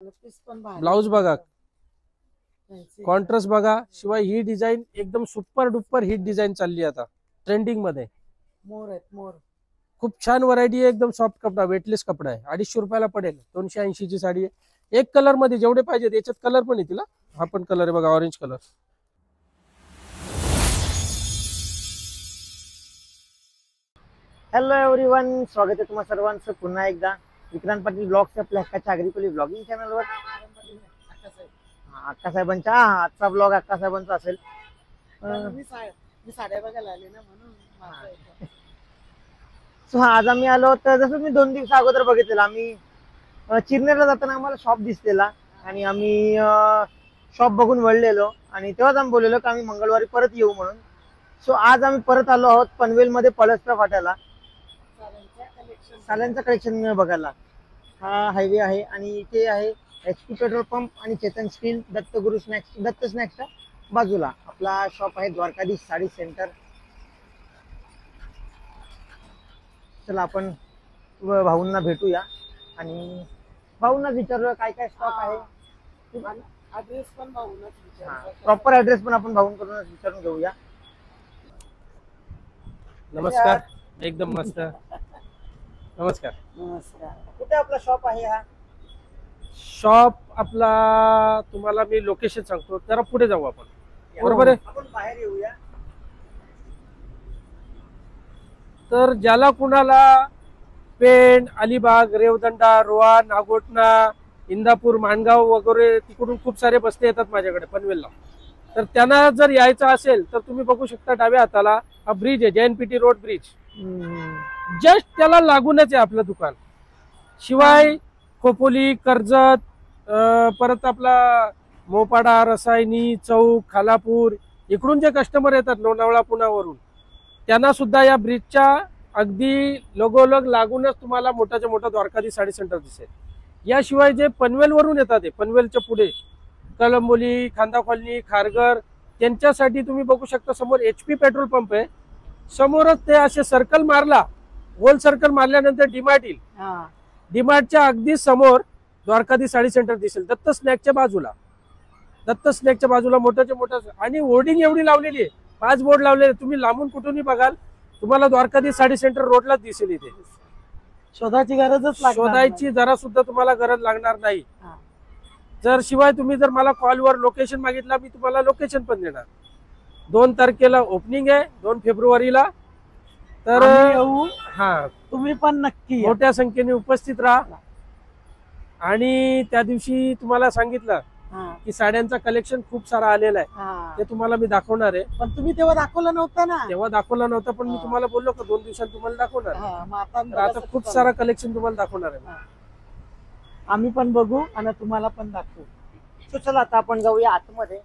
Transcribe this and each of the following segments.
Blouse बघा, contrast बघा, शिवाय ही डिझाईन एकदम सुपर डुपर हिट डिझाईन चालली आता ट्रेंडिंग मध्ये. मोर आहेत मोर. खूप छान व्हरायटी आहे, एकदम सॉफ्ट कपडा, वेटलेस कपडा आहे. 250 रुपयाला पडेल. 280 ची साडी आहे. एक कलर मध्ये जेवढे पाहिजे याच्यात कलर पण येतील. हा पण कलर आहे बघा, ऑरेंज कलर. हॅलो एव्हरीवन, स्वागत आहे तुम्हा सर्वांचं पुन्हा एकदा विक्रांत पाटील ब्लॉग्स आपल्या हक्काच्या आगरीपल्ली ब्लॉगिंग चॅनलवर. अक्कासाहेबांचा आजचा ब्लॉग अक्कासाहेबांचा असेल. मी साड्या बघायला आले ना म्हणून. सो आज आम्ही आलो, तर जसं मी 2 दिवस अगोदर बघितलेलं, आम्ही चिरनेरला जाताना आम्हाला शॉप दिसलेला आणि आम्ही शॉप बघून वळलेलो आणि तेव्हाच आम्ही बोललेलो की आम्ही मंगळवारी परत येऊ म्हणून. सो आज आम्ही परत आलो आहोत पनवेलमध्ये पलसचा फाट्याला साड्यांचं कलेक्शन बघायला. हा हायवे आहे आणि इथे आहे HP पेट्रोल पंप आणि चेतन स्टील दत्तगुरु स्नॅक्स, दत्त स्नॅक्सच्या बाजूला आपला शॉप आहे, द्वारकाधीश साडी सेंटर. चला आपण भाऊंना भेटूया आणि भाऊंना विचारूया काय काय स्टॉक आहे. ऍड्रेस पण भाऊनच विचार, प्रॉपर ऍड्रेस पण आपण भाऊंकडून विचारून घेऊया. नमस्कार, एकदम मस्त. नमस्कार. नमस्कार. कुठे आपला शॉप आहे? हा शॉप आपला तुम्हाला मी लोकेशन सांगतो, जरा पुढे जाऊ आपण. बरोबर आहे. आपण बाहेर येऊया. तर ज्याला कुणाला पेण, अलिबाग, रेवदंडा, रोहा, नागोटणा, इंदापूर, माणगाव वगैरे तिकडून खूप सारे बस्ते येतात माझ्याकडे पनवेलला. तर त्यांना जर यायचं असेल तर तुम्ही बघू शकता, डाव्या हाताला हा ब्रिज आहे, JNPT रोड ब्रिज. जस्ट त्याला लागूनच आहे आपलं दुकान. शिवाय खोपोली, कर्जत, परत आपला मोपाडा, रसायनी, चौक, खालापूर इकडून जे कस्टमर येतात लोणावळा पुण्यावरून, त्यांना सुद्धा या ब्रिजच्या अगदी लगोलग लागूनच तुम्हाला मोठाच्या मोठा द्वारकाधीश साडी सेंटर दिसेल. याशिवाय जे पनवेलवरून येतात, पनवेलच्या पुढे कळंबोली, खांदा कॉलनी, खारघर, त्यांच्यासाठी तुम्ही बघू शकता समोर HP पेट्रोल पंप आहे. समोरच ते असे सर्कल मारला, गोल सर्कल मारल्यानंतर डीमार्ट येईल. डीमार्टच्या अगदी समोर द्वारकाधीश साडी सेंटर दिसेल. दत्त स्नॅक्सच्या बाजूला, दत्त स्नॅक्सच्या बाजूला मोठ्याच्या मोठा आणि होर्डिंग एवढी लावलेली आहे, 5 बोर्ड लावलेले. तुम्ही लांबून कुठूनही बघाल तुम्हाला द्वारकाधीश साडी सेंटर रोडलाच दिसेल. इथे शोधायची गरजच शोधायची जरा सुद्धा तुम्हाला गरज लागणार नाही. जर शिवाय तुम्ही जर मला कॉलवर लोकेशन मागितला, मी तुम्हाला लोकेशन पण देणार. 2 तारखेला ओपनिंग आहे, 2 फेब्रुवारीला. तर हा, तुम्ही पण नक्की मोठ्या संख्येने उपस्थित राहा. आणि त्या दिवशी तुम्हाला सांगितलं की साड्यांचा कलेक्शन खूप सारा आलेला आहे, ते तुम्हाला मी दाखवणार आहे. पण तुम्ही तेव्हा दाखवलं नव्हतं ना. तेव्हा दाखवलं नव्हतं, पण मी तुम्हाला बोललो का 2 दिवसांत तुम्हाला दाखवणार. आता खूप सारा कलेक्शन तुम्हाला दाखवणार आहे. आम्ही पण बघू आणि तुम्हाला पण दाखवू. तो चला आता आपण जाऊया आतमध्ये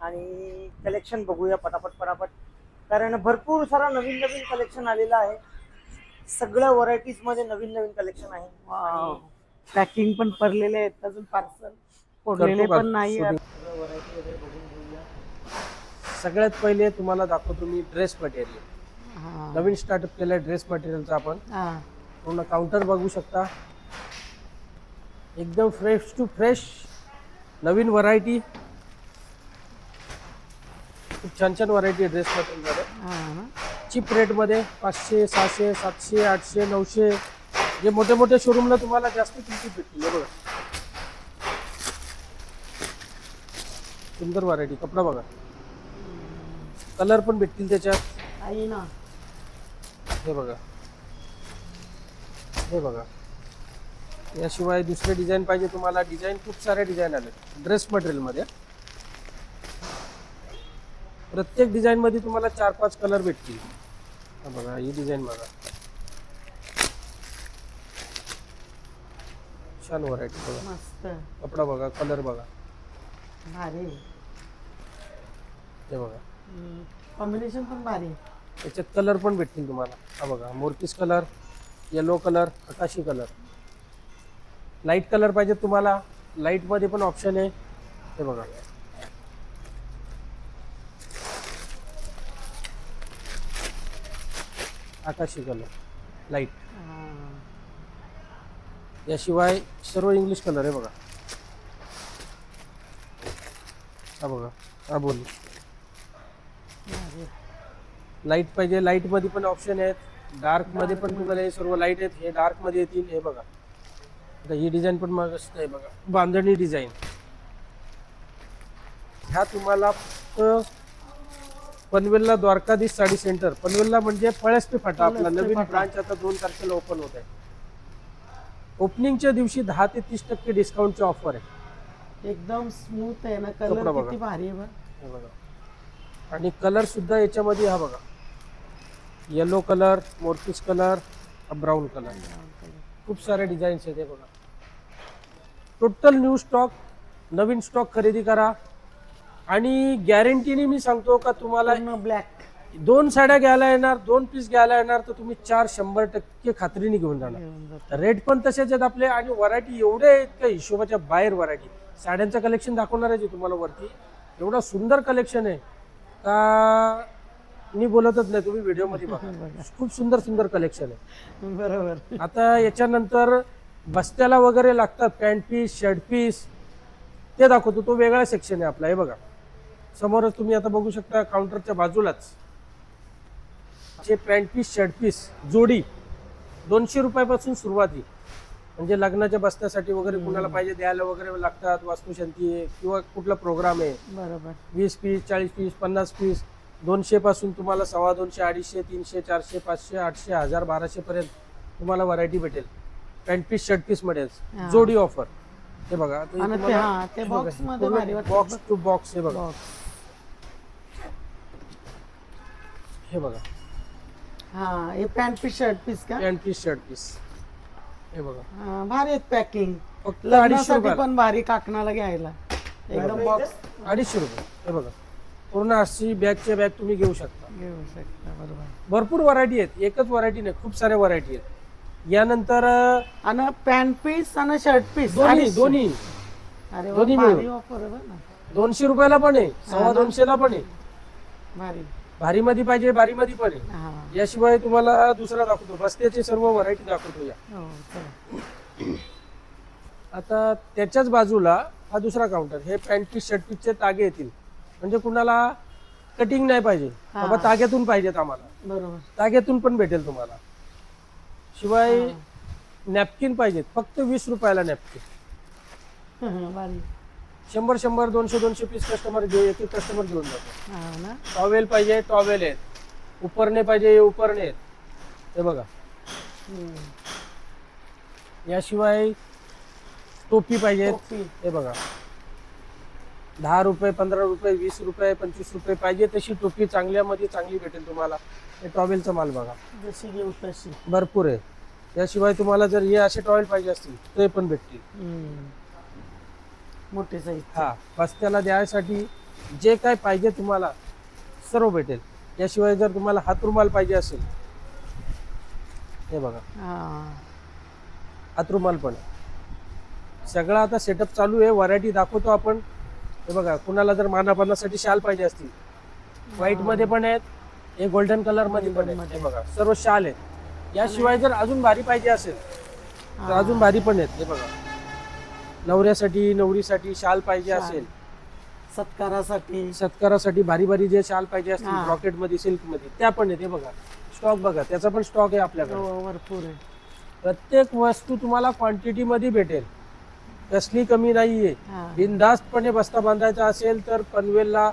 आणि कलेक्शन बघूया पटापट पटापट, कारण भरपूर सारा नवीन नवीन कलेक्शन आलेलं आहे. सगळ्या व्हरायटीज मध्ये नवीन नवीन कलेक्शन आहे. पॅकिंग पण पडलेले आहेत, अजून पार्सल पडलेले पण नाही. सगळ्यात पहिले तुम्हाला दाखवतो मी ड्रेस मटेरियल. नवीन स्टार्टअप केलंय ड्रेस मटेरियलचा. आपण पूर्ण काउंटर बघू शकता, एकदम फ्रेश टू फ्रेश नवीन व्हरायटी. खूप छान छान व्हरायटी आहे ड्रेस मटेरियलमध्ये. चीप रेटमध्ये 500, 600, 700, 800, 900 जे मोठे मोठे शोरूमला तुम्हाला जास्त किमतीत भेटतील. बरोबर, सुंदर व्हरायटी. कपडा बघा, कलर पण भेटतील त्याच्यात. हे बघा, हे बघा. याशिवाय दुसरे डिझाईन पाहिजे तुम्हाला, डिझाईन खूप सारे डिझाईन आले ड्रेस मटेरियलमध्ये. प्रत्येक डिझाईन मध्ये तुम्हाला 4-5 कलर भेटतील. बघा ही डिझाईन बघा, छान व्हरायटी बघा. मस्त कपडा बघा, कलर बघा, भारी. हे बघा, कॉम्बिनेशन पण भारी. याच्यात कलर पण भेटतील तुम्हाला. हा बघा, मोरपीस कलर, येलो कलर, आकाशी कलर. लाईट कलर पाहिजे तुम्हाला, लाईट मध्ये पण ऑप्शन आहे. हे बघा, आकाशी कलर लाईट. याशिवाय सर्व इंग्लिश कलर आहे बघा. हा बघा, हा बोल. लाईट पाहिजे, लाईट मध्ये पण ऑप्शन आहेत, डार्क मध्ये पण तुम्हाला हे सर्व लाईट आहेत. हे डार्क मध्ये येतील. हे बघा, आता ही डिझाईन पण मस्त आहे बघा, बांधणी डिझाईन. ह्या तुम्हाला फक्त पनवेलला द्वारकाधीश साडी सेंटर, पनवेलला म्हणजे पळसपे फाटा, आपला नवीन ब्रांच आता 2 तारखेला ओपन होत आहे. ओपनिंगच्या दिवशी 10 ते 30% डिस्काउंटची ऑफर आहे. एकदम स्मूथ आहे ना, कपडा कलर बघा. किती भारी आहे बघ. हे बघा, आणि कलर सुद्धा याच्यामध्ये हा बघा, येलो कलर, मोरपीस कलर, ब्राऊन कलर, खूप सारे डिझाईन्स आहेत. हे बघा, टोटल न्यू स्टॉक, नवीन स्टॉक खरेदी करा. आणि गॅरंटीने मी सांगतो का तुम्हाला ब्लॅक 2 साड्या घ्यायला येणार, 2 पीस घ्यायला येणार तर तुम्ही 100% खात्रीने घेऊन जाणार. रेट पण तसेच आहेत आपले, आणि व्हरायटी एवढे आहेत का हिशोबाच्या बाहेर व्हरायटी. साड्यांचं कलेक्शन दाखवणार आहे तुम्हाला वरती, एवढं सुंदर कलेक्शन आहे का मी बोलतच नाही, तुम्ही व्हिडिओ मध्ये बघा. खूप सुंदर सुंदर कलेक्शन आहे. बरोबर. आता याच्यानंतर बस्त्याला वगैरे लागतात पॅन्ट पीस, शर्ट पीस, ते दाखवतो. तो वेगळा सेक्शन आहे आपला. हे बघा, समोरच तुम्ही आता बघू शकता, काउंटरच्या बाजूलाच हे पॅन्ट पीस, शर्ट पीस जोडी 200 रुपयापासून सुरुवात आहे. म्हणजे लग्नाच्या बस्त्यासाठी वगैरे कुणाला पाहिजे द्यायला वगैरे लागतात, वास्तुशांती आहे किंवा कुठला प्रोग्राम आहे. बरोबर. 20 पीस, 40 पीस, 50 पीस, 200 पासून तुम्हाला 250, 250, 300, 400, 500, 800, 1000, 1200 पर्यंत तुम्हाला व्हरायटी भेटेल पॅन्ट पीस, शर्ट पीस मध्ये जोडी ऑफर. हे बघा, ते बॉक्स मध्ये भारी वाटतं. Box to box. हे बघा, हे बघा, हा, हे पॅन्ट पीस शर्ट पीस का? Pant piece, shirt piece. हे बघा, हा, भारी आहेत पॅकिंग. फक्त 250 लग्नासाठी रुपये, पण भारी काकणाला घ्यायला एकदम बॉक्स 250 रुपये. हे बघा, पूर्ण अशी बॅगच्या बॅग तुम्ही घेऊ शकता. घेऊ शकता. बरोबर. भरपूर व्हरायटी आहेत, एकच व्हरायटी नाही, खूप साऱ्या व्हरायटी आहेत. यानंतर आणि पॅन्ट पीस आणि शर्ट पीस दोन्ही दोन्ही अरे वा, दोन्ही भारी मिळून. ऑफर आहे बघ ना. 200 रुपयाला पण आहे, 250 ला पण आहे. भारी. भारी मध्ये पाहिजे, भारी मध्ये पण आहे. हा. याशिवाय तुम्हाला दुसरा दाखवतो, बस्त्याचे सर्व व्हरायटी दाखवतो. या हो, चला. आता त्याच्याच बाजूला हा दुसरा काउंटर, हे पॅन्ट पीस, शर्ट पीसचे तागे येतील. म्हणजे कुणाला कटिंग नाही पाहिजे, बाबा ताग्यातून पाहिजेत आम्हाला, बरोबर. ताग्यातून पण भेटेल तुम्हाला. शिवाय नॅपकिन पाहिजेत, फक्त 20 रुपयाला नॅपकिन. भारी. 100, 200 पीस कस्टमर एक कस्टमर घेऊन जातो. हा ना. टॉवेल पाहिजे, टॉवेल आहेत. उपरणे पाहिजे, उपरणे आहेत. हे बघा, याशिवाय टोपी पाहिजे. टोपी. हे बघा, 10 रुपये, 15 रुपये, 20 रुपये, 25 रुपये पाहिजे तशी टोपी चांगल्यामध्ये चांगली भेटेल तुम्हाला. हे टॉवेलचा माल बघा, जशी घेऊ तशी भरपूर आहे. याशिवाय तुम्हाला जर हे असे टॉवेल पाहिजे असतील ते पण भेटतील. मोठे साईज. हा, बस्त्याला द्यायसाठी जे काय पाहिजे तुम्हाला सर्व भेटेल. याशिवाय जर तुम्हाला हातरुमाल पाहिजे असेल, हे बघा, हातरुमाल पण सगळं आता सेटअप चालू आहे. व्हरायटी दाखवतो आपण. हे बघा, कुणाला जर मानापानासाठी शाल पाहिजे असतील, व्हाईट मध्ये पण आहेत, हे गोल्डन कलर मध्ये पण आहेत. हे बघा, सर्व शाल आहेत. याशिवाय जर अजून भारी पाहिजे असेल तर अजून भारी पण आहेत. हे बघा, नवऱ्यासाठी, नवरीसाठी शाल पाहिजे असेल, सत्कारासाठी भारी भारी जे शाल पाहिजे असतील रॉकेट मध्ये, सिल्क मध्ये, त्या पण आहेत. हे बघा, स्टॉक बघा, त्याचा पण स्टॉक आहे आपल्याकडे. भरपूर आहे. प्रत्येक वस्तू तुम्हाला क्वांटिटी मध्ये भेटेल, कसली कमी नाहीये. बिनधास्तपणे बस्ता बांधायचा असेल तर पनवेलला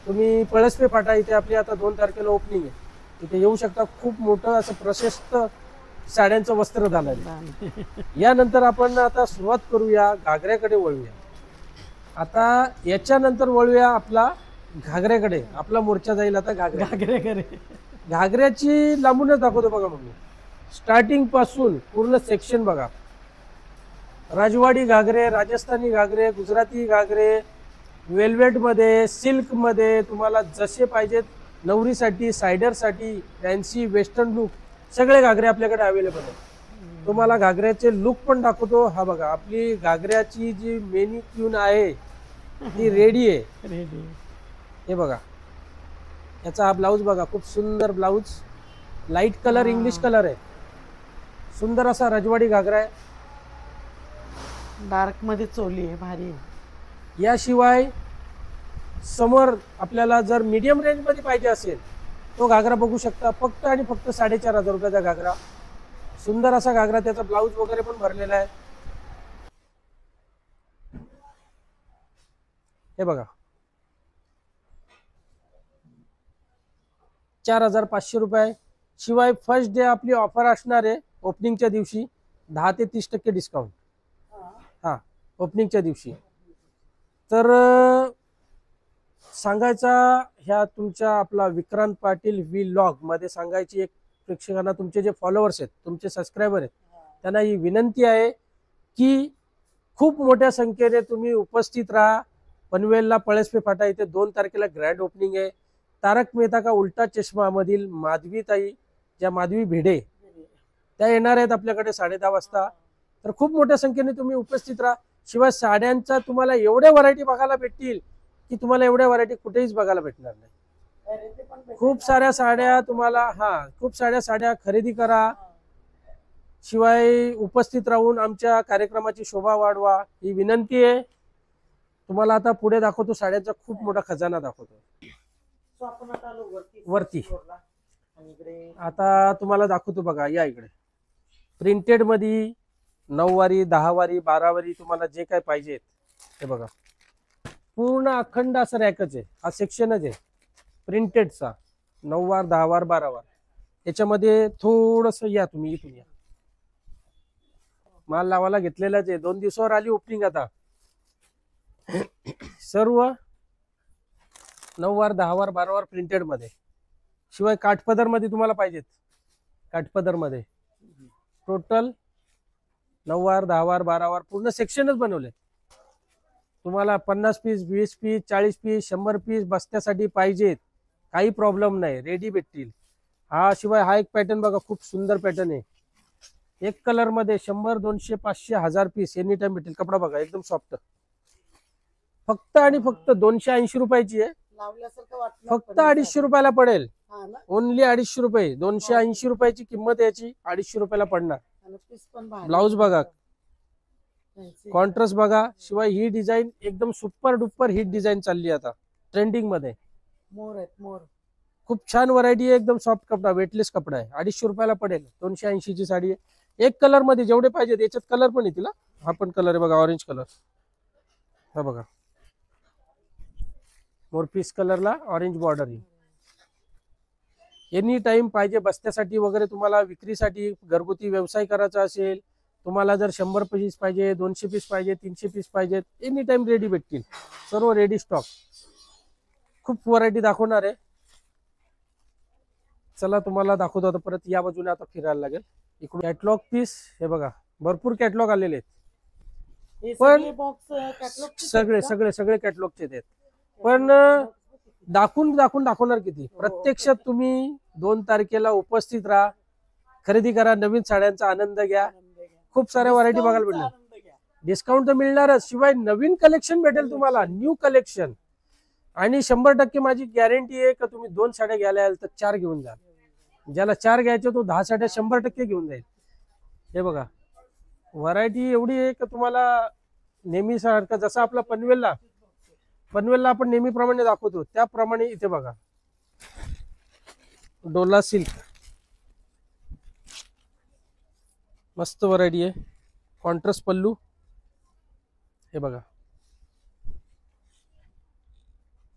तुम्ही पळसपे फाटा, इथे आपली आता 2 तारखेला ओपनिंग आहे, तिथे येऊ शकता. खूप मोठं असं प्रशस्त साड्यांचं वस्त्र झालंय. यानंतर आपण आता सुरुवात करूया घागऱ्याकडे वळूया. आता याच्यानंतर वळूया आपला घागऱ्याकडे. आपला मोर्चा जाईल आता घागऱ्याकडे. घागऱ्याची लांबूनच दाखवतो बघा. मग स्टार्टिंग पासून पूर्ण सेक्शन बघा. राजवाडी घागरे, राजस्थानी घागरे, गुजराती घागरे, वेल्वेट मध्ये, सिल्क मध्ये, तुम्हाला जसे पाहिजेत, नवरीसाठी, सायडरसाठी, फॅन्सी, वेस्टर्न लुक, सगळे घागरे आपल्याकडे अवेलेबल आहेत. तुम्हाला घागऱ्याचे लुक पण दाखवतो. हा बघा, आपली घागऱ्याची जी मेनिक्यून आहे ती रेडी आहे. हे बघा, याचा हा ब्लाऊज बघा, खूप सुंदर blouse, light colour, English colour आहे. सुंदर असा रजवाडी घागरा आहे. डार्क मध्ये चोली आहे, भारी आहे. याशिवाय समोर आपल्याला जर मीडियम रेंज मध्ये पाहिजे असेल तो घागरा बघू शकता. फक्त आणि फक्त 4,500 रुपयाचा घागरा. सुंदर असा घागरा, त्याचा ब्लाऊज वगैरे पण भरलेला आहे. हे बघा 4,500 रुपये. शिवाय फर्स्ट डे आपली ऑफर असणार आहे ओपनिंगच्या दिवशी 10 ते 30% डिस्काउंट. हा, ओपनिंगच्या दिवशी. तर सांगायचा ह्या तुमच्या आपला विक्रांत पाटील व्लॉग मध्ये सांगायची एक प्रेक्षकांना, तुमचे जे फॉलोअर्स आहेत, तुमचे सबस्क्रायबर आहेत, त्यांना ही विनंती आहे की खूप मोठ्या संख्येने तुम्ही उपस्थित राहा. पनवेलला पळसपे फाटा इथे 2 तारखेला ग्रँड ओपनिंग आहे. तारक मेहता का उलटा चष्मा मधील माधवी ताई, ज्या माधवी भिडे, त्या येणार आहेत आपल्याकडे 10:30 वाजता. तर खूप मोठ्या संख्येने तुम्ही उपस्थित राहा. शिवाय साड्यांचा तुम्हाला एवढ्या व्हरायटी बघायला भेटतील की तुम्हाला एवढ्या व्हरायटी कुठेच बघायला भेटणार नाही. खूप साऱ्या साड्या तुम्हाला, खूप साऱ्या साड्या खरेदी करा. शिवाय उपस्थित राहून आमच्या कार्यक्रमाची शोभा वाढवा ही विनंती आहे. तुम्हाला आता पुढे दाखवतो, साड्यांचा खूप मोठा खजाना दाखवतो. आपण आता आलो वरती. आणि इकडे आता तुम्हाला दाखवतो बघा, या इकडे प्रिंटेड मध्ये 9 वारी, 10 वारी, 12 वारी तुम्हाला जे काय पाहिजे ते बघा. पूर्ण अखंड असं रॅकच आहे. हा सेक्शनच आहे प्रिंटेडचा. 9 वार, 10 वार, 12 वार. याच्यामध्ये थोडस या, तुम्ही इथून या. माल लावायला घेतलेलाच आहे. 2 दिवसावर आली ओपनिंग. आता सर्व 9 वार, 10 वार, 12 वार प्रिंटेड मध्ये. शिवाय काठपदर मध्ये तुम्हाला पाहिजेत, काठपदर मध्ये टोटल 9 वार, 10 वार, 12 वार पूर्ण सेक्शनच बनवले. तुम्हाला 50 पीस, 20 पीस, 40 पीस, 100 पीस बस्त्यासाठी पाहिजेत, काही प्रॉब्लेम नाही, रेडी भेटतील. शिवाय हा एक पॅटर्न बघा, खूप सुंदर पॅटर्न आहे. एक कलर मध्ये 100, 200, 500, 1000 पीस एनी टाइम भेटेल. कपडा बघा एकदम सॉफ्ट. फक्त आणि फक्त 280 रुपयाची आहे. फक्त 250 रुपयाला पडेल. ओनली 250 रुपये. 280 रुपयाची किंमत याची, 250 रुपयाला पडणार. ब्लाऊज बघा, कॉन्ट्रास्ट बघा. शिवाय ही डिझाईन एकदम सुपर डुपर हिट डिझाईन चालली आता ट्रेंडिंग मध्ये. मोर आहेत, मोर. खूप छान व्हरायटी आहे. एकदम सॉफ्ट कपडा, वेटलेस कपडा आहे. 250 रुपयाला पडेल. 280 ची साडी आहे. एक कलर मध्ये जेवढे पाहिजेत. याच्यात कलर पण आहे तिला. हा पण कलर आहे बघा, ऑरेंज कलर. हा बघा, मोरपीस कलरला ऑरेंज बॉर्डर आहे. एनी टाइम पाहिजे बस्त्यासाठी वगैरे, तुम्हाला विक्रीसाठी घरगुती व्यवसाय करायचा असेल, तुम्हाला जर 100 पीस पाहिजे, 200 पीस पाहिजे, 300 पीस पाहिजेत, एनी टाइम रेडी भेटतील. सर्व रेडी स्टॉक. खूप व्हरायटी दाखवणार आहे. चला तुम्हाला दाखवतो आता. परत या बाजूने आता फिरायला लागेल. इकडून कॅटलॉग पीस हे बघा, भरपूर कॅटलॉग आलेले आहेत. पण सगळे सगळे सगळे कॅटलॉगचे आहेत. पण दाखवणार किती. प्रत्यक्षात तुम्ही 2 तारखेला उपस्थित राहा, खरेदी करा, नवीन साड्यांचा आनंद घ्या. खूप साऱ्या व्हरायटी बघायला भेटणार. डिस्काउंट तर मिळणारच. शिवाय नवीन कलेक्शन भेटेल तुम्हाला, न्यू कलेक्शन. आणि 100% माझी गॅरंटी आहे का तुम्ही 2 साड्या घ्यायला याल तर 4 घेऊन जा. ज्याला 4 घ्यायचे तो 10 साड्या 100% घेऊन जाईल. हे बघा, व्हरायटी एवढी आहे का तुम्हाला नेहमी सारखं, जसं आपला पनवेलला आपण नेहमीप्रमाणे दाखवतो त्याप्रमाणे इथे बघा. डोला सिल्क मस्त व्हरायटी आहे. कॉन्ट्रास्ट पल्लू हे बघा,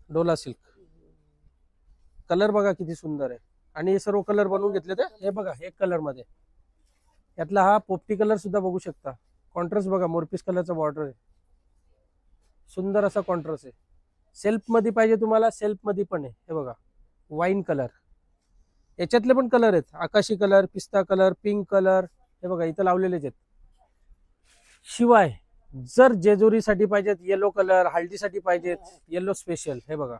डोला सिल्क. कलर बघा किती सुंदर आहे. आणि हे सर्व कलर बनवून घेतले ते. हे बघा, एक कलर मध्ये. यातला हा पोपटी कलर सुद्धा बघू शकता. कॉन्ट्रास्ट बघा, मोरपीस कलरचा बॉर्डर आहे. सुंदर असा कॉन्ट्रास्ट आहे. सेल्फ मध्ये पाहिजे तुम्हाला, सेल्फ मध्ये पण आहे. हे बघा, वाईन कलर. याच्यातले पण कलर आहेत, आकाशी कलर, पिस्ता कलर, पिंक कलर. हे बघा इथं लावलेलेच आहेत. शिवाय जर जेजुरीसाठी पाहिजेत येलो कलर, हळदीसाठी पाहिजेत येलो स्पेशल. हे बघा,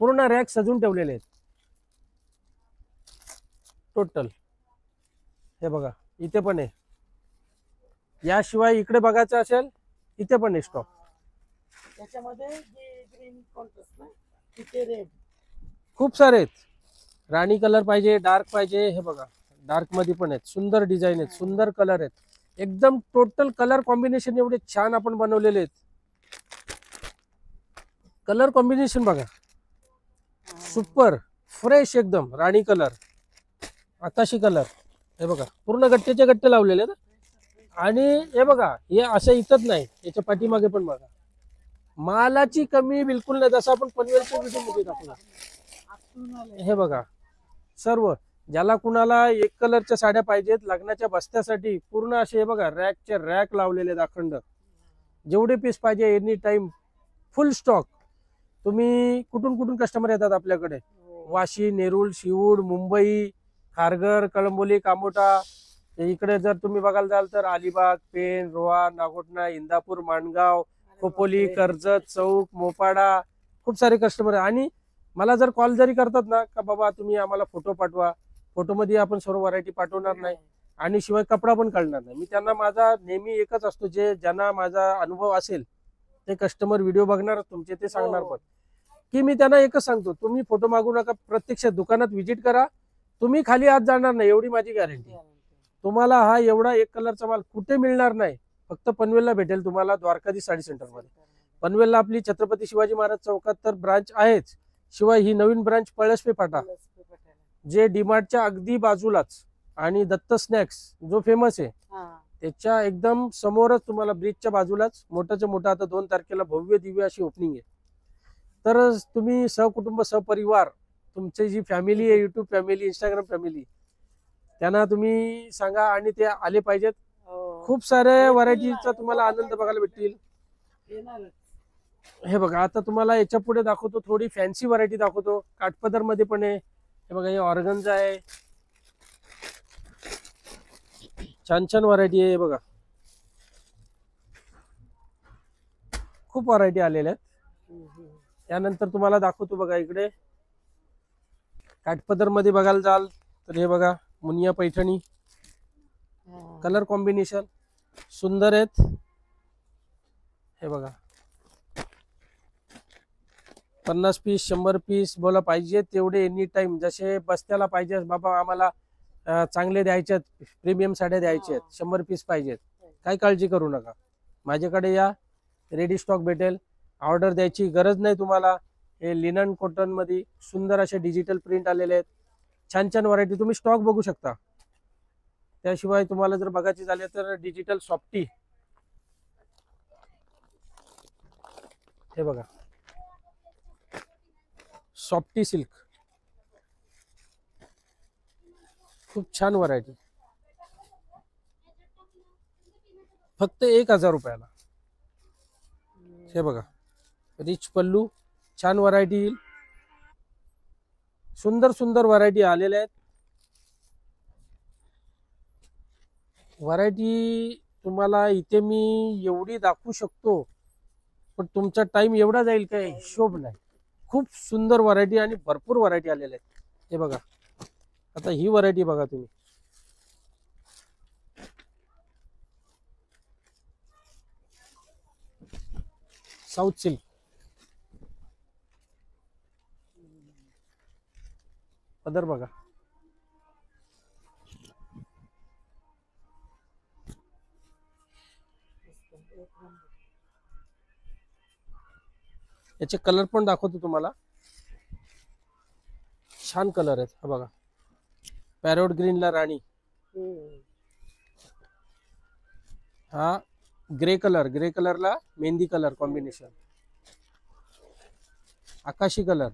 पूर्ण रॅक सजून ठेवलेले आहेत टोटल. हे बघा, इथे पण आहे. याशिवाय इकडे बघायचं असेल, इथे पण आहे स्टॉक. त्याच्यामध्ये ग्रीन कॉन्ट्रास्ट ना, तिथे रेड. खूप सारे आहेत. राणी कलर पाहिजे, डार्क पाहिजे. हे बघा, डार्क मध्ये पण आहेत. सुंदर डिझाईन आहेत, सुंदर कलर आहेत. एकदम टोटल कलर कॉम्बिनेशन एवढे छान आपण बनवलेले आहेत. कलर कॉम्बिनेशन बघा, सुपर फ्रेश एकदम राणी कलर, आकाशी कलर. हे बघा पूर्ण गट्टेचे गट्टे लावलेले आहेत. आणि हे बघा हे असं इथंच नाही, याच्या पाठीमागे पण बघा, मालाची कमी बिलकुल नाही. जसं आपण पनवेलच्या व्हिडिओमध्ये दाखवला, हे बघा सर्व. ज्याला कुणाला एक कलरच्या साड्या पाहिजेत लग्नाच्या बस्त्यासाठी, पूर्ण असे हे बघा रॅकचे रॅक लावलेले आहेत अखंड. जेवढे पीस पाहिजे एनी टाइम फुल स्टॉक. तुम्ही कुठून कुठून कस्टमर येतात आपल्याकडे, वाशी, नेरूळ, शिवूड, मुंबई, खारघर, कळंबोली, कामोठा. इकडे जर तुम्ही बघायला जाल तर अलिबाग, पेण, रोहा, नागोठणा, इंदापूर, माणगाव, खोपोली, कर्जत, चौक, मोपाडा, खूप सारे कस्टमर आहे. आणि मला जर कॉल जरी करतात ना का बाबा तुम्ही आम्हाला फोटो पाठवा, फोटोमध्ये आपण सर्व व्हरायटी पाठवणार नाही आणि शिवाय कपडा पण कळणार नाही. मी त्यांना माझा नेहमी एकच असतो, जे ज्यांना माझा अनुभव असेल ते कस्टमर व्हिडिओ बघणार तुमचे, ते सांगणार पण की मी त्यांना एकच सांगतो, तुम्ही फोटो मागू नका, प्रत्यक्ष दुकानात व्हिजिट करा, तुम्ही खाली आत जाणार नाही, एवढी माझी गॅरंटी. तुम्हाला हा एवढा एक कलरचा माल कुठे मिळणार नाही, फक्त पनवेलला भेटेल तुम्हाला, द्वारकाधीश साडी सेंटर मध्ये. पनवेलला आपली छत्रपती शिवाजी महाराज चौकात तर ब्रांच आहेच, शिवाय ही नवीन ब्रांच पळसपे फाटा जे डीमार्टच्या अगदी बाजूलाच, आणि दत्त स्नॅक्स जो फेमस आहे त्याच्या एकदम समोरच तुम्हाला ब्रिजच्या बाजूलाच मोठ्याच्या मोठा आता 2 तारखेला भव्य दिव्य अशी ओपनिंग आहे. तर तुम्ही सहकुटुंब सहपरिवार तुमची जी फॅमिली आहे, युट्यूब फॅमिली, इंस्टाग्राम फॅमिली, त्यांना तुम्ही सांगा आणि ते आले पाहिजेत. खूप साऱ्या व्हरायटीचा तुम्हाला आनंद बघायला भेटतील. हे बघा आता तुम्हाला याच्या पुढे दाखवतो, थोडी फॅन्सी व्हरायटी दाखवतो, काठपदर मध्ये पण आहे. हे बघा हे ऑर्गन्झा आहे, छान छान व्हरायटी आहे. बघा खूप व्हरायटी आलेल्या आहेत. त्यानंतर तुम्हाला दाखवतो बघा इकडे काठपदर मध्ये बघायला जाल तर हे बघा मुनिया पैठणी, कलर कॉम्बिनेशन सुंदर आहेत. हे बघा 50 पीस 100 पीस बोला पाहिजे तेवढे एनी टाइम, जसे बस्त्याला पाहिजे बाबा आम्हाला चांगले द्यायचे आहेत, प्रीमियम साड्या द्यायच्या आहेत, 100 पीस पाहिजेत, काही काळजी करू नका, माझ्याकडे या, रेडी स्टॉक भेटेल, ऑर्डर द्यायची गरज नाही तुम्हाला. हे लिनन कॉटन मध्ये सुंदर असे डिजिटल प्रिंट आलेले आहेत, छान छान व्हरायटी तुम्ही स्टॉक बघू शकता. त्याशिवाय तुम्हाला जर बघायचे झाले तर डिजिटल सॉफ्टी, हे बघा सॉफ्टी सिल्क, खूप छान व्हरायटी, फक्त 1000 रुपयाला. हे बघा रिच पल्लू, छान व्हरायटी येईल, सुंदर सुंदर व्हरायटी आलेल्या आहेत. व्हरायटी तुम्हाला इथे मी एवढी दाखवू शकतो पण तुमचा टाइम एवढा जाईल काय हिशोब नाही. खूप सुंदर व्हरायटी आणि भरपूर व्हरायटी आलेल्या आहेत. हे बघा आता ही व्हरायटी बघा तुम्ही, साऊथ सिल्क, पदर बघा, याचे कलर पण दाखवतो तुम्हाला, छान कलर आहेत. हा बघा पॅरोट ग्रीन ला राणी, हा ग्रे कलरला मेहंदी कलर कॉम्बिनेशन, आकाशी कलर,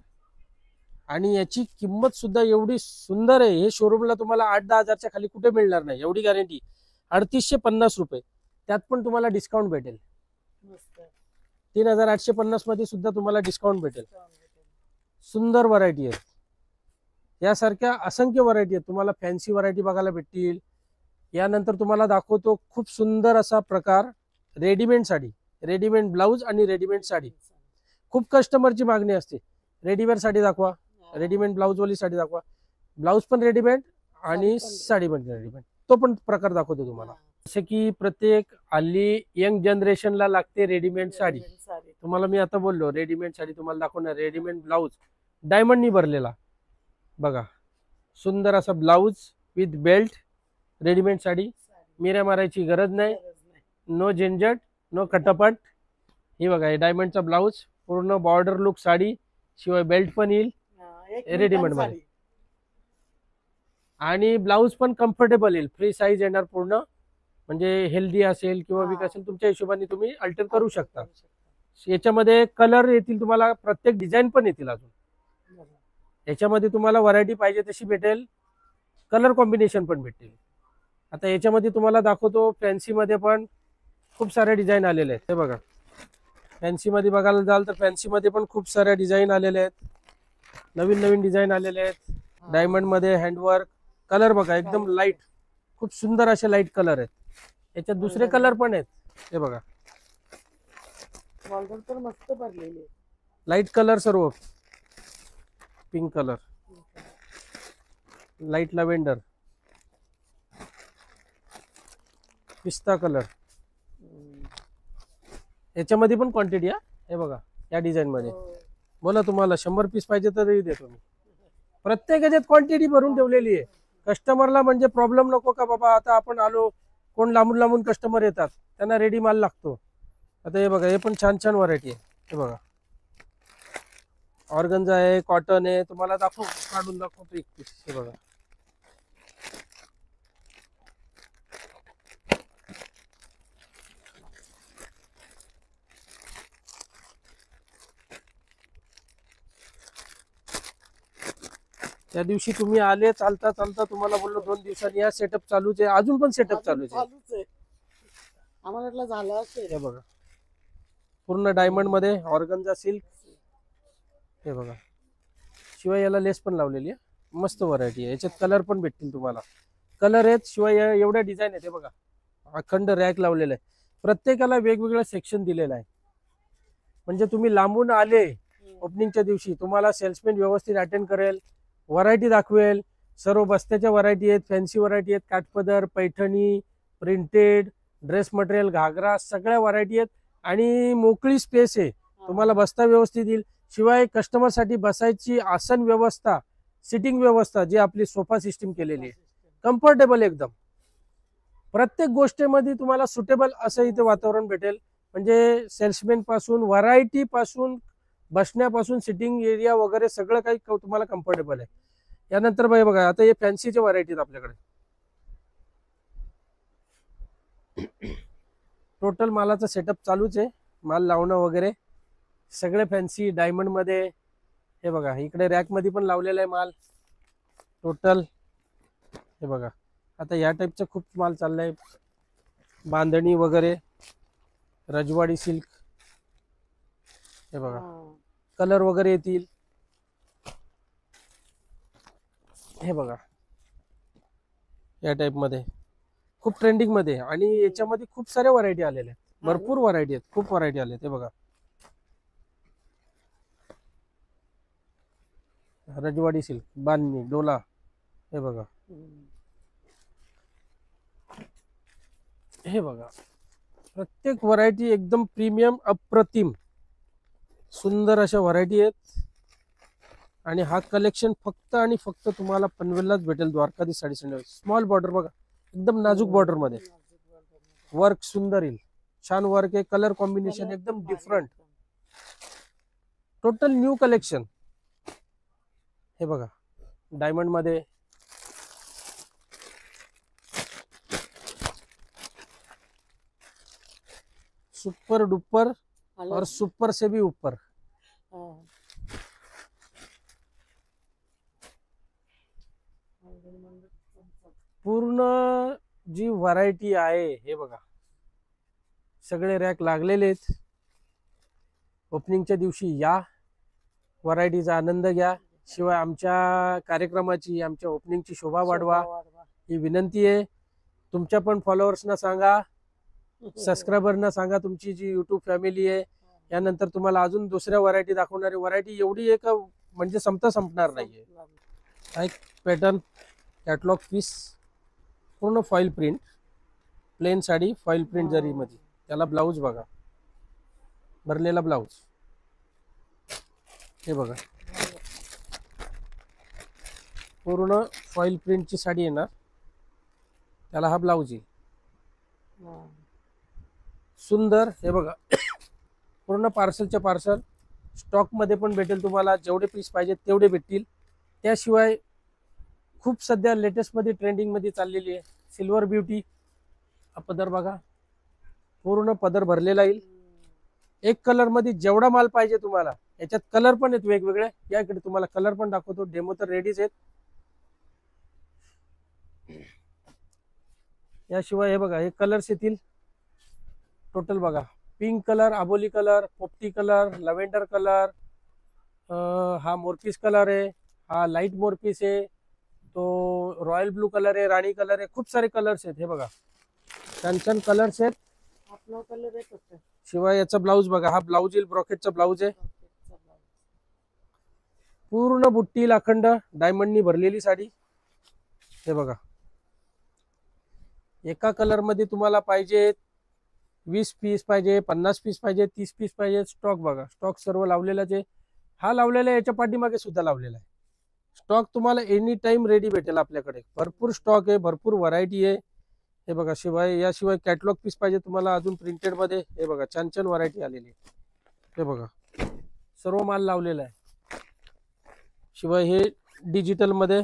आणि याची किंमत सुद्धा एवढी सुंदर आहे, हे शोरूमला तुम्हाला 8-10 हजारच्या खाली कुठे मिळणार नाही, एवढी गॅरंटी. 3850 रुपये, त्यात पण तुम्हाला डिस्काउंट भेटेल. 3850 मध्ये सुद्धा तुम्हाला डिस्काउंट भेटेल. सुंदर व्हरायटी आहे, यासारख्या असंख्य व्हरायटी आहेत. तुम्हाला फॅन्सी व्हरायटी बघायला भेटतील. यानंतर तुम्हाला दाखवतो खूप सुंदर असा प्रकार, रेडीमेड साडी, रेडीमेड ब्लाऊज आणि रेडीमेड साडी. खूप कस्टमरची मागणी असते, रेडीमेड साडी दाखवा, रेडीमेड ब्लाऊज वाली साडी दाखवा, ब्लाऊज पण रेडीमेड आणि साडी पण रेडीमेड, तो पण प्रकार दाखवतो तुम्हाला. जसे की प्रत्येक हल्ली यंग जनरेशनला लागते रेडीमेड साडी. तुम्हाला मी आता बोललो रेडीमेड साडी तुम्हाला दाखवणार, रेडीमेड ब्लाऊज डायमंडनी भरलेला बघा, सुंदर असा blouse with belt, readymade sari, मिऱ्या मारायची गरज नाही, नो झंझट, नो खटापट. हे बघा हे डायमंडचा ब्लाऊज पूर्ण बॉर्डर लुक साडी, शिवाय बेल्ट पण येईल एक रेडीमेड मीटर मध्ये. साडी. आणि ब्लाऊज पण कम्फर्टेबल येईल, फ्री साईज येणार पूर्ण, म्हणजे हेल्दी असेल किंवा वीक हा. असेल तुमच्या हिशोबाने तुम्ही अल्टर करू शकता. याच्यामध्ये कलर येतील तुम्हाला, प्रत्येक डिझाईन पण येतील अजून. बरोबर. याच्यामध्ये तुम्हाला व्हरायटी पाहिजे तशी भेटेल, कलर कॉम्बिनेशन पण भेटेल. आता याच्यामध्ये तुम्हाला दाखवतो फॅन्सी मध्ये पण खूप सारे डिझाईन आलेले आहेत. हे बघा, फॅन्सी मध्ये बघायला जाल तर फॅन्सी मध्ये पण खूप साऱ्या डिझाईन आलेले आहेत, नवीन नवीन डिझाईन आलेले आहेत. हा. डायमंड मध्ये हँडवर्क, कलर बघा एकदम लाईट, खूप सुंदर असे लाईट कलर आहेत. याच्यात दुसरे कलर पण आहेत. हे बघा, बॉर्डर तर मस्त भरलेली आहे. लाईट कलर सर्व, पिंक कलर, लाईट लॅव्हेंडर, पिस्ता कलर. याच्यामध्ये पण क्वांटिटी आहे. हे बघा, या डिझाईन मध्ये हो. बोला तुम्हाला 100 पीस पाहिजे तरी देतो मी. प्रत्येक याच्यात क्वांटिटी भरून ठेवलेली आहे. कस्टमरला म्हणजे प्रॉब्लेम नको का बाबा आता आपण आलो, कोण लांबून लांबून कस्टमर येतात, त्यांना रेडी माल लागतो. आता हे बघा, हे पण छान छान व्हरायटी आहे. हे बघा, ऑर्गन्झा आहे, कॉटन आहे. तुम्हाला काढून दाखवतो एक पीस. हे बघा, त्या दिवशी तुम्ही आले चालता चालता, तुम्हाला बोललो 2 दिवसांनी या, सेटअप चालूच आहे, अजून पण सेटअप चालूच आहे. चालूच आहे. आम्हाला वाटलं झालं असेल. हे बघा, पूर्ण डायमंड मध्ये ऑर्गन्झा सिल्क. हे बघा, शिवाय याला लेस पण लावलेली आहे. मस्त व्हरायटी आहे. याच्यात कलर पण भेटतील तुम्हाला, कलर आहेत, शिवाय एवढ्या डिझाईन आहेत. हे बघा, अखंड रॅक लावलेला आहे, प्रत्येकाला वेगवेगळं सेक्शन दिलेलं आहे. म्हणजे तुम्ही लांबून आले ओपनिंगच्या दिवशी, तुम्हाला सेल्समॅन व्यवस्थित अटेंड करेल, व्हरायटी दाखवेल. सर्व बस्त्याच्या व्हरायटी आहेत, फॅन्सी व्हरायटी आहेत, काठपदर, पैठणी, प्रिंटेड, ड्रेस मटेरियल, घागरा, सगळ्या व्हरायटी आहेत. आणि मोकळी स्पेस आहे, तुम्हाला बसता व्यवस्थित येईल. शिवाय कस्टमरसाठी बसायची आसन व्यवस्था, सिटिंग व्यवस्था, जी आपली सोफा सिस्टीम केलेली आहे, कम्फर्टेबल एकदम. प्रत्येक गोष्टीमध्ये तुम्हाला सुटेबल असं इथे वातावरण भेटेल. म्हणजे सेल्समॅन पासून, व्हरायटी पासून, बसण्यापासून, सिटिंग एरिया वगैरे सगळं काही तुम्हाला कम्फर्टेबल आहे. यानंतर बघा, आता हे फॅन्सीच्या व्हरायटी आहेत आपल्याकडे. टोटल मालाचा सेटअप चालूच आहे, माल लावणं वगैरे सगळे फॅन्सी डायमंड मध्ये. हे बघा, इकडे रॅक मध्ये पण लावलेला आहे माल टोटल. हे बघा, आता या टाईपचा खूप माल चाललाय, बांधणी वगैरे, रजवाडी सिल्क. हे बघा, कलर वगैरे येतील. हे बघा, या टाइप मध्ये खूप ट्रेंडिंग मध्ये, आणि याच्यामध्ये खूप साऱ्या व्हरायटी आलेल्या आहेत, भरपूर व्हरायटी आहेत, खूप व्हरायटी आले. हे बघा, रजवाडी सिल्क, बांधणी, डोला. हे बघा, हे बघा, प्रत्येक व्हरायटी एकदम प्रीमियम, अप्रतिम सुंदर अशा व्हरायटी आहेत. आणि हा कलेक्शन फक्त आणि फक्त तुम्हाला पनवेललाच भेटेल, Dwarkadhish sari centre. Small border बघा, एकदम नाजूक बॉर्डर मध्ये, वर्क सुंदर येईल, छान वर्क आहे, कलर कॉम्बिनेशन एकदम डिफरंट, टोटल न्यू कलेक्शन. हे बघा, डायमंड मध्ये, सुपर डुपर और सुपर से भी ऊपर. पूर्ण जी व्हरायटी आहे, हे बघा, सगळे रॅक लागलेले आहेत. ओपनिंगच्या दिवशी या, व्हरायटीचा आनंद घ्या. शिवाय आमच्या कार्यक्रमाची, आमच्या ओपनिंगची शोभा वाढवा, ही विनंती आहे. तुमच्या पण फॉलोअर्सना सांगा, सबस्क्रायबरना सांगा, तुमची जी युट्यूब फॅमिली आहे. यानंतर तुम्हाला अजून दुसऱ्या व्हरायटी दाखवणारी, व्हरायटी एवढी आहे का म्हणजे संपणार नाहीये. एक पॅटर्न कॅटलॉग पीस, पूर्ण foil print, plain sari foil print जरी मध्ये. त्याला ब्लाऊज बघा, भरलेला ब्लाऊज. हे बघा, पूर्ण फॉईल प्रिंटची साडी येणार, त्याला हा ब्लाऊज येईल सुंदर. हे बघा, पूर्ण पार्सलच्या पार्सल, स्टॉक मध्ये पण भेटेल तुम्हाला, जेवढे पीस पाहिजे तेवढे भेटतील. त्याशिवाय खूप सध्या लेटेस्ट मध्ये ट्रेंडिंग मध्ये चाललेली आहे सिल्वर ब्युटी. हा पदर बघा, पूर्ण पदर भरलेला येईल. एक कलर मध्ये जेवढा माल पाहिजे तुम्हाला. याच्यात कलर पण आहेत वेगवेगळे, या इकडे तुम्हाला कलर पण दाखवतो. डेमो तर रेडीच आहेत. याशिवाय हे बघा, हे कलर्स येतील टोटल बघा. पिंक कलर, आबोली कलर, पोपटी कलर, लव्हेंडर कलर, हा मोरपीस कलर आहे, हा लाईट मोरपीस आहे, तो रॉयल ब्लू कलर आहे, राणी कलर आहे. खूप सारे कलर्स आहेत. हे बघा छान छान कलर्स आहेत. आपला कलर आहे फक्त. शिवाय याचा ब्लाऊज बघा, हा ब्लाऊज येईल, ब्रॉकेटचा ब्लाऊज आहे. पूर्ण बुट्टी अखंड डायमंडनी भरलेली साडी. हे बघा, एका कलर मध्ये तुम्हाला पाहिजे 20 पीस पाहिजे, 50 पीस पाहिजे, 30 पीस पाहिजे. स्टॉक बघा, स्टॉक सर्व लावलेलाच आहे. हा लावलेला आहे, याच्या पाठीमागे सुद्धा लावलेला आहे. स्टॉक तुम्हाला एनी टाइम रेडी भेटेल आपल्याकडे. भरपूर स्टॉक आहे, भरपूर व्हरायटी आहे. हे बघा, शिवाय याशिवाय कॅटलॉग पीस पाहिजे तुम्हाला अजून प्रिंटेड मध्ये. हे बघा छान छान व्हरायटी आलेली आहे. हे बघा सर्व माल लावलेला आहे. शिवाय हे डिजिटल मध्ये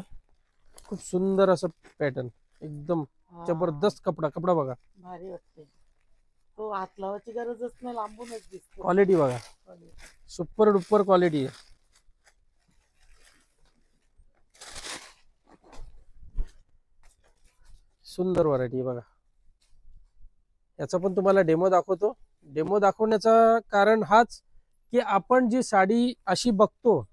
खूप सुंदर असं पॅटर्न, एकदम जबरदस्त कपडा. कपडा बघा, भारी वाटते. तो हात लावायची गरजच नाही, लांबूनच दिसतो. क्वालिटी बघा, सुपर डुपर क्वालिटी आहे. सुंदर व्हरायटी बघा. याचा पण तुम्हाला डेमो दाखवतो. डेमो दाखवण्याचं कारण हाच की आपण जी साडी अशी बघतो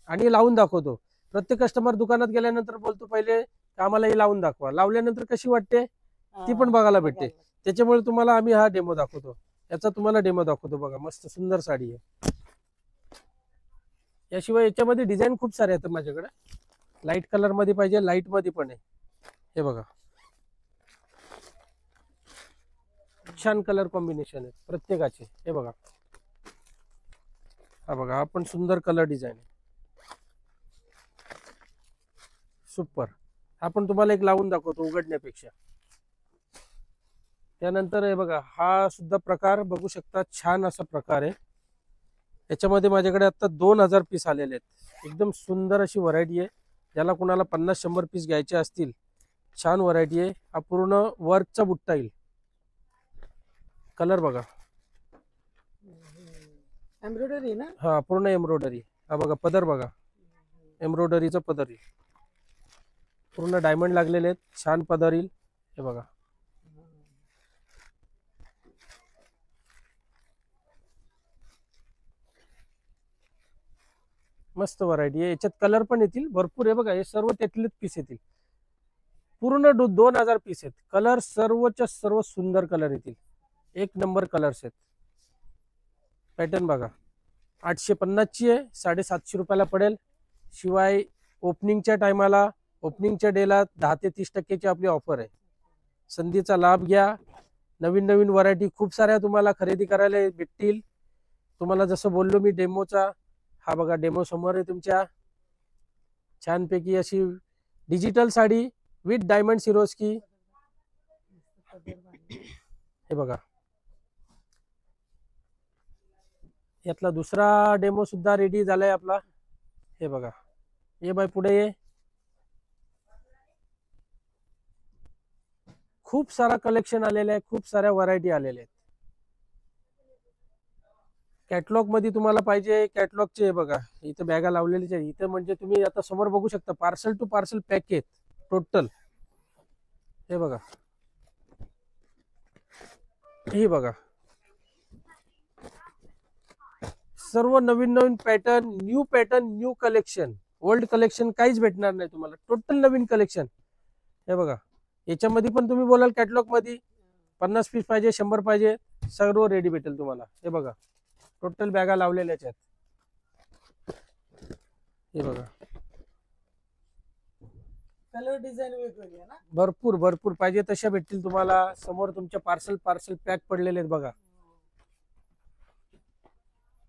आणि लावून दाखवतो. प्रत्येक कस्टमर दुकानात गेल्यानंतर बोलतो पहिले आम्हाला ही लावून दाखवा. लावल्यानंतर कशी वाटते ती पण बघायला भेटते. त्याच्यामुळे तुम्हाला आम्ही हा डेमो दाखवतो. याचा तुम्हाला डेमो दाखवतो बघा. मस्त सुंदर साडी आहे. याशिवाय याच्यामध्ये डिझाईन खूप सारे आहेत माझ्याकडे. लाईट कलर मध्ये पाहिजे, लाईट मध्ये पण आहे. हे बघा छान कलर कॉम्बिनेशन आहे प्रत्येकाचे. हे बघा, हा बघा, हा पण सुंदर कलर डिझाईन आहे. सुपर. आपण तुम्हाला एक लावून दाखवतो उघडण्यापेक्षा. त्यानंतर हे बघा, हा सुद्धा प्रकार बघू शकता. छान असा प्रकार आहे. याच्यामध्ये माझ्याकडे आता 2000 पीस आलेले आहेत. एकदम सुंदर अशी व्हरायटी आहे. ज्याला कुणाला 50-100 पीस घ्यायचे असतील, छान व्हरायटी आहे. हा पूर्ण वर्कचा बुट्टा येईल. कलर बघा, एम्ब्रॉयडरी ना. हा पूर्ण एम्ब्रॉयडरी. हा बघा पदर बघा, एम्ब्रॉयडरीचा पदर येईल. पूर्ण डायमंड लागलेले आहेत. छान पदर येईल. हे बघा, मस्त व्हरायटी आहे. याच्यात कलर पण येतील भरपूर. हे बघा, हे सर्व त्यातलेच पीस येतील. पूर्ण 2000 पीस आहेत. कलर सर्वच्या सर्व सुंदर कलर येतील. एक नंबर कलर्स आहेत. पॅटर्न बघा, 850 ची आहे, 750 रुपयाला पडेल. शिवाय ओपनिंगच्या टायमाला, ओपनिंगच्या डेला 10 ते 30% आपली ऑफर आहे. संधीचा लाभ घ्या. नवीन नवीन व्हरायटी खूप साऱ्या तुम्हाला खरेदी करायला भेटतील. तुम्हाला जसं बोललो मी डेमोचा, हा बघा डेमो समोर आहे तुमच्या. छानपैकी अशी digital sari with diamond Swarovski. हे बघा, यातला दुसरा डेमो सुद्धा रेडी झालाय आपला. हे बघा, ये बाय पुढे ये. खूप सारा कलेक्शन आलेलं आहे. खूप साऱ्या व्हरायटी आलेल्या आहेत. कॅटलॉग मध्ये तुम्हाला पाहिजे, कॅटलॉगचे बघा इथं बॅगा लावलेलीच आहे. इथं म्हणजे तुम्ही आता समोर बघू शकता, पार्सल टू पार्सल पॅक आहेत टोटल. हे बघा, हे बघा, सर्व नवीन नवीन pattern, new collection. Old collection काहीच भेटणार नाही तुम्हाला. टोटल नवीन कलेक्शन. हे बघा, याच्यामध्ये पण तुम्ही बोलाल कॅटलॉग मध्ये 50 पीस पाहिजे, 100 पाहिजे, सर्व रेडी भेटेल तुम्हाला. हे बघा, टोटल बॅगा लावलेल्या आहेत. हे बघा, कलर डिझाईन वेगवेगळी आहे ना. भरपूर भरपूर पाहिजे तशा भेटतील तुम्हाला. समोर तुमच्या पार्सल पॅक पडलेले आहेत बघा.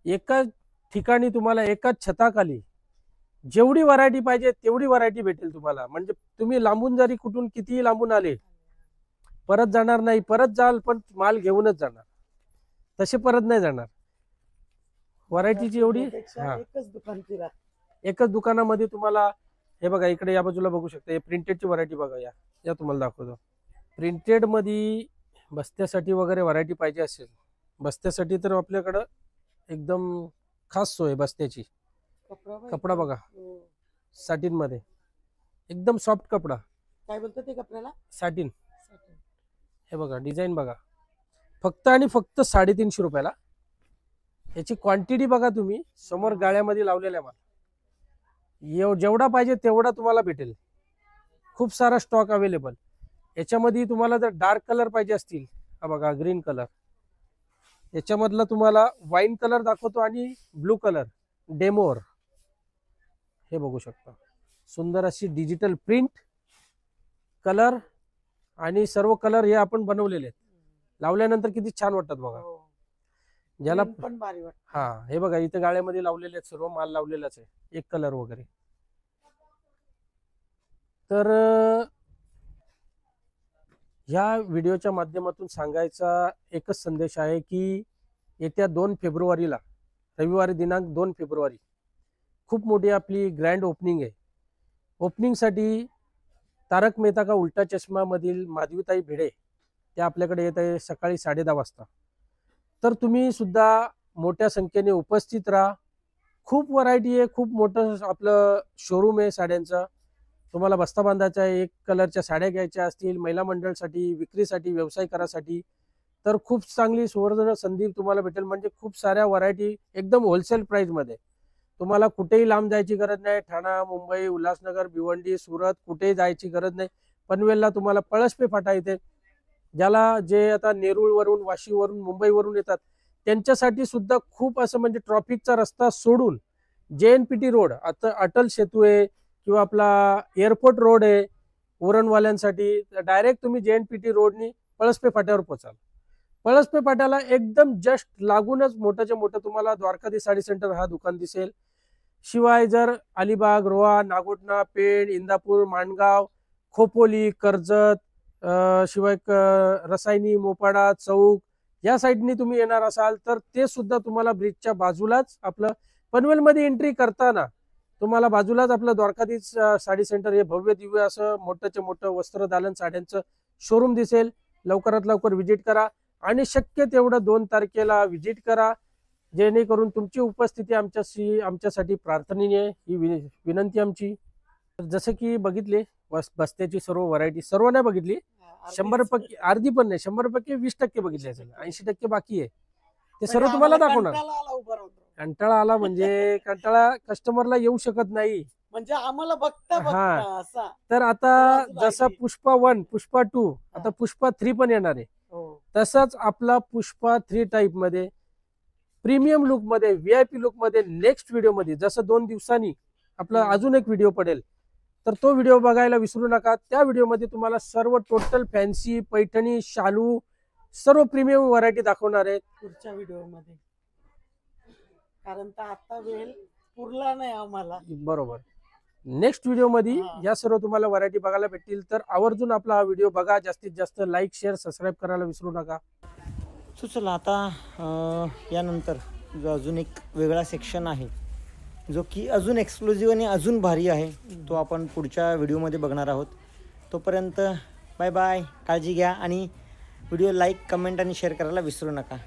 एकाच ठिकाणी तुम्हाला एकाच छताखाली जेवढी व्हरायटी पाहिजे तेवढी व्हरायटी भेटेल तुम्हाला. म्हणजे तुम्ही लांबून जरी कुठून कितीही लांबून आले, परत जाणार नाही. परत जाल पण माल घेऊनच जाणार, तसे परत नाही जाणार. व्हरायटीची एवढी त्यापेक्षा हा. एकच दुकान फिरा. एकच दुकानामध्ये तुम्हाला हे बघा इकडे या बाजूला बघू शकता. हे प्रिंटेडची व्हरायटी बघा. या तुम्हाला दाखवतो. प्रिंटेड मध्ये बस्त्यासाठी वगैरे व्हरायटी पाहिजे असेल, बस्त्यासाठी तर आपल्याकडं एकदम खास सोय बस्त्याची. कपडा बघा हो. साटिन मध्ये एकदम सॉफ्ट कपडा. काय बोलतो ते कपड्याला? साटिन. हे बघा डिझाईन बघा. फक्त आणि फक्त 350 रुपयाला. याची क्वांटिटी बघा तुम्ही. समोर गाळ्यामध्ये लावलेल्या माल जेवढा पाहिजे तेवढा तुम्हाला भेटेल. खूप सारा स्टॉक अवेलेबल. याच्यामध्ये तुम्हाला जर डार्क कलर पाहिजे असतील, हा बघा ग्रीन कलर. याच्यामधला तुम्हाला वाईन कलर दाखवतो आणि ब्लू कलर डेमोर. हे बघू शकता. सुंदर अशी डिजिटल प्रिंट कलर आणि सर्व कलर हे आपण बनवलेले आहेत. लावल्यानंतर किती छान वाटतात बघा. हो. ज्याला पण भारी वाटत. हा हे बघा इथे गाळ्यामध्ये लावलेले आहेत. सर्व माल लावलेलाच आहे. एक कलर वगैरे. तर ह्या व्हिडिओच्या माध्यमातून सांगायचा एकच संदेश आहे की येत्या 2 फेब्रुवारीला, रविवारी दिनांक 2 फेब्रुवारी खूप मोठी आपली ग्रँड ओपनिंग आहे. ओपनिंगसाठी तारक मेहता का उल्टा चष्मा मधील माधवीताई भिडे त्या आपल्याकडे येत आहे सकाळी 10:30 वाजता. तर तुम्ही सुद्धा मोठ्या संख्येने उपस्थित राहा. खूप व्हरायटी आहे. खूप मोठं आपलं शोरूम आहे साड्यांचं. तुम्हाला बस्ता बांधायचा आहे, एक कलरच्या साड्या घ्यायच्या असतील, महिला मंडळसाठी, विक्रीसाठी, व्यवसाय करासाठी, तर खूप चांगली सुवर्ण संधी तुम्हाला भेटेल. म्हणजे खूप साऱ्या व्हरायटी एकदम होलसेल प्राइसमध्ये. तुम्हाला कुठेही लांब जायची गरज नाही. ठाणा, मुंबई, उल्हासनगर, भिवंडी, सुरत कुठेही जायची गरज नाही. पनवेलला तुम्हाला पळसपे फाटा येते. ज्याला जे आता नेरूळवरून, वाशीवरून, मुंबईवरून येतात त्यांच्यासाठी सुद्धा खूप असं म्हणजे ट्रॉफिकचा रस्ता सोडून JNPT रोड, आता अटल सेतू आहे किंवा आपला एअरपोर्ट रोड आहे उरणवाल्यांसाठी, डायरेक्ट तुम्ही JNPT रोडनी पळसपे फाट्यावर पोचाल. पळसपे फाट्याला एकदम जस्ट लागूनच मोठ्याच्या मोठं तुम्हाला द्वारकाधी साडी सेंटर हा दुकान दिसेल. शिवाय जर अलिबाग, रोहा, नागोठणा, पेण, इंदापूर, माणगाव, खोपोली, कर्जत, शिवाय रसायनी, मोपाडा, चौक या साईडनी तुम्ही येणार असाल तर ते सुद्धा तुम्हाला ब्रिजच्या बाजूलाच आपलं पनवेलमध्ये एंट्री करताना तुम्हाला बाजूलाच आपलं द्वारकाधीश साडी सेंटर हे भव्य दिव्य असं मोठंच्या मोठं वस्त्रदालन साड्यांचं शोरूम दिसेल. लवकरात लवकर व्हिजिट करा आणि शक्य तेवढं 2 तारखेला व्हिजिट करा, जेणेकरून तुमची उपस्थिती आमच्यासाठी प्रार्थनीय आहे. ही विनंती आमची. जसं की बघितले बस्त्याची सर्व व्हरायटी, सर्व नाही बघितली, 100% अर्धी पण नाही, 100% 20% बघितले असेल, 80% बाकी आहे. ते सर्व तुम्हाला दाखवणार. कंटाळा आला म्हणजे कंटाळा कस्टमरला येऊ शकत नाही. म्हणजे आम्हाला बघता हा. असा. तर आता जसं पुष्पा 1, पुष्पा 2, आता पुष्पा 3 पण येणार आहे. तसंच आपला पुष्पा 3 टाइप मध्ये प्रीमियम लुक मध्ये, VIP लुक मध्ये नेक्स्ट व्हिडिओ मध्ये, जसं 2 दिवसांनी आपला अजून एक व्हिडिओ पडेल तर तो व्हिडिओ बघायला विसरू नका. त्या व्हिडिओमध्ये तुम्हाला सर्व टोटल फॅन्सी, पैठणी, शालू सर्व प्रीमियम व्हरायटी दाखवणार आहेत पुढच्या व्हिडिओ मध्ये. कारण तर आता वेळ पुरला नाही आम्हाला. बरोबर. नेक्स्ट व्हिडिओ मध्ये या सर्व तुम्हाला व्हरायटी बघायला भेटतील. तर आवर्जून आपला हा व्हिडिओ बघा. जास्तीत जास्त लाईक, शेअर, सबस्क्राईब करायला विसरू नका. सो चला आता यानंतर जो अजून एक वेगळा सेक्शन आहे जो की अजून एक्सक्लुझिव्ह आणि अजून भारी आहे तो आपण पुढच्या व्हिडिओमध्ये बघणार आहोत. तोपर्यंत बाय बाय, काळजी घ्या आणि व्हिडिओ लाईक, कमेंट आणि शेअर करायला विसरू नका.